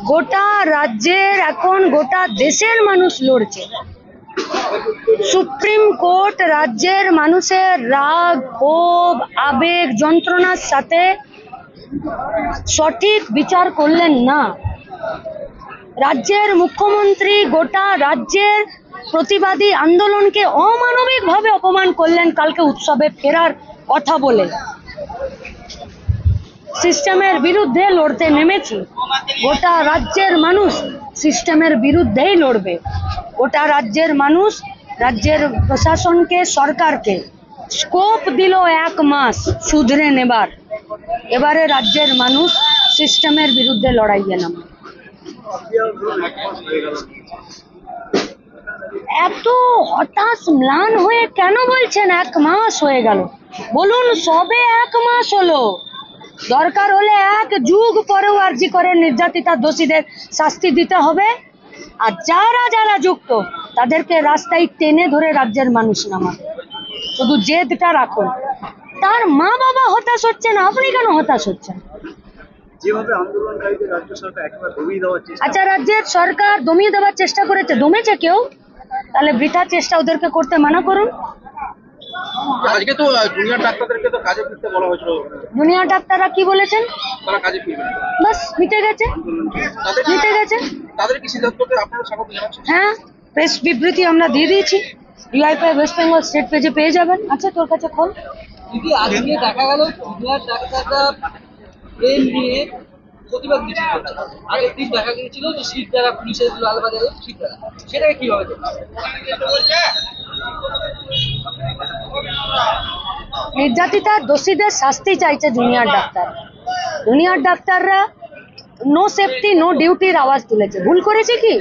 গোটা রাজ্যের এখন গোটা দেশের মানুষ লড়ছে। সুপ্রিম কোর্ট রাজ্যের মানুষের রাগ, ক্ষোভ, আবেগ, যন্ত্রণার সাথে সঠিক বিচার করলেন না। রাজ্যের মুখ্যমন্ত্রী গোটা রাজ্যের প্রতিবাদী আন্দোলনকে অমানবিকভাবে অপমান করলেন কালকে উৎসবে ফেরার কথা বলে। সিস্টেমের বিরুদ্ধে লড়তে নেমেছি। গোটা রাজ্যের মানুষ সিস্টেমের বিরুদ্ধেই লড়বে। গোটা রাজ্যের মানুষ রাজ্যের প্রশাসনকে, সরকারকে স্কোপ দিল 1 মাস শুধরে নেবার। এবারে রাজ্যের মানুষ সিস্টেমের বিরুদ্ধে লড়াইয়ে নামবে। এত হতাশ ম্লান হয়ে কেন বলছেন 1 মাস হয়ে গেল? বলুন সবে 1 মাস হলো। দরকার হলে 1 যুগ পরেও আরজি করে নির্যাতিতা দোষীদের শাস্তি দিতে হবে। আর যারা যারা যুক্ত তাদেরকে রাস্তায় টেনে ধরে রাজ্যের মানুষ নামাবে। শুধু জেদটা রাখুন। তার মা বাবা হতাশ হচ্ছেন, আপনি কেন হতাশ হচ্ছেন? আচ্ছা, রাজ্যের সরকার দমিয়ে দেওয়ার চেষ্টা করেছে, দমেছে কেউ? তাহলে বৃথা চেষ্টা ওদেরকে করতে মানা করুন। আজকে তো জুনিয়র ডাক্তারদেরকে তো কাজে ফিরতে বলা হয়েছিল। জুনিয়র ডাক্তাররা কি বলেছেন? তারা কাজে ফিরবে। বাস মিটে গেছে, মিটে গেছে। তাদের কি সিদ্ধান্তকে আপনারা স্বাগত জানাচ্ছেন? হ্যাঁ, প্রেস বিবৃতি আমরা দিয়ে দিয়েছি। ইউআইপিএ ওয়েস্ট বেঙ্গল স্টেট পেজে পেয়ে যাবেন। আচ্ছা, তোর কাছে খোল। দিদি, আজকে দেখা গেল জুনিয়র ডাক্তাররা ট্রেন নিয়ে প্রতিবাদ মিছিল করছে। আগের দিন দেখা গিয়েছিল যে সিট দ্বারা পুলিশের লালবাজারে সিট দ্বারা, সেটাকে কিভাবে দেখবেন? নির্যাতিতা দোষীদের শাস্তি চাইছে জুনিয়র ডাক্তার। জুনিয়র ডাক্তাররা নো সেফটি নো ডিউটির আওয়াজ তুলেছে। ভুল করেছে কি?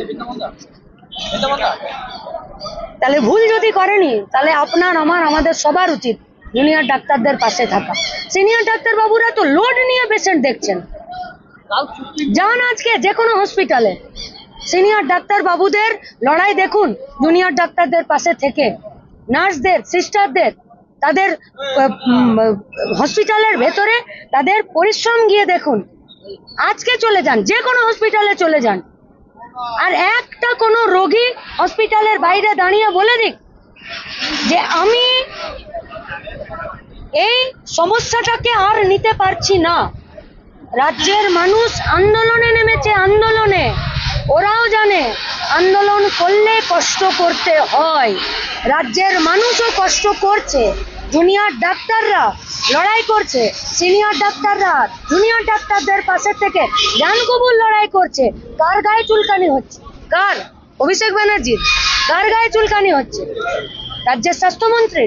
তাহলে ভুল যদি করেনি তাহলে আপনার, আমার, আমাদের সবার উচিত জুনিয়র ডাক্তারদের পাশে থাকা। সিনিয়র ডাক্তার বাবুরা তো লোড নিয়ে পেশেন্ট দেখছেন। যান আজকে যে কোনো হসপিটালে, সিনিয়র ডাক্তার বাবুদের লড়াই দেখুন। জুনিয়র ডাক্তারদের পাশে থেকে নার্সদের, সিস্টারদের, তাদের হসপিটালের ভেতরে তাদের পরিশ্রম গিয়ে দেখুন। আজকে চলে যান, যে কোনো হসপিটালে চলে যান। আর একটা কোনো রোগী হসপিটালের বাইরে দাঁড়িয়ে বলে দিক যে আমি এই সমস্যাটাকে আর নিতে পারছি না। রাজ্যের মানুষ আন্দোলনে নেমেছে, আন্দোলনে। ওরাও জানে আন্দোলন করলে কষ্ট করতে হয়। রাজ্যের মানুষও কষ্ট করছে। জুনিয়র ডাক্তাররা লড়াই করছে, সিনিয়র ডাক্তাররা জুনিয়র ডাক্তারদের পাশে থেকে জান কবুল লড়াই করছে। কার গায়ে চুলকানি হচ্ছে? কার? অভিষেক ব্যানার্জির। কার গায়ে চুলকানি হচ্ছে? রাজ্যের স্বাস্থ্যমন্ত্রী।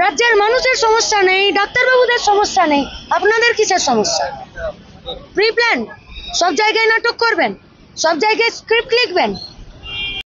রাজ্যের মানুষের সমস্যা নেই, ডাক্তারবাবুদের সমস্যা নেই, আপনাদের কিসের সমস্যা? প্রি প্ল্যান সব জায়গায় নাটক করবেন, সব জায়গায় স্ক্রিপ্ট লিখবেন,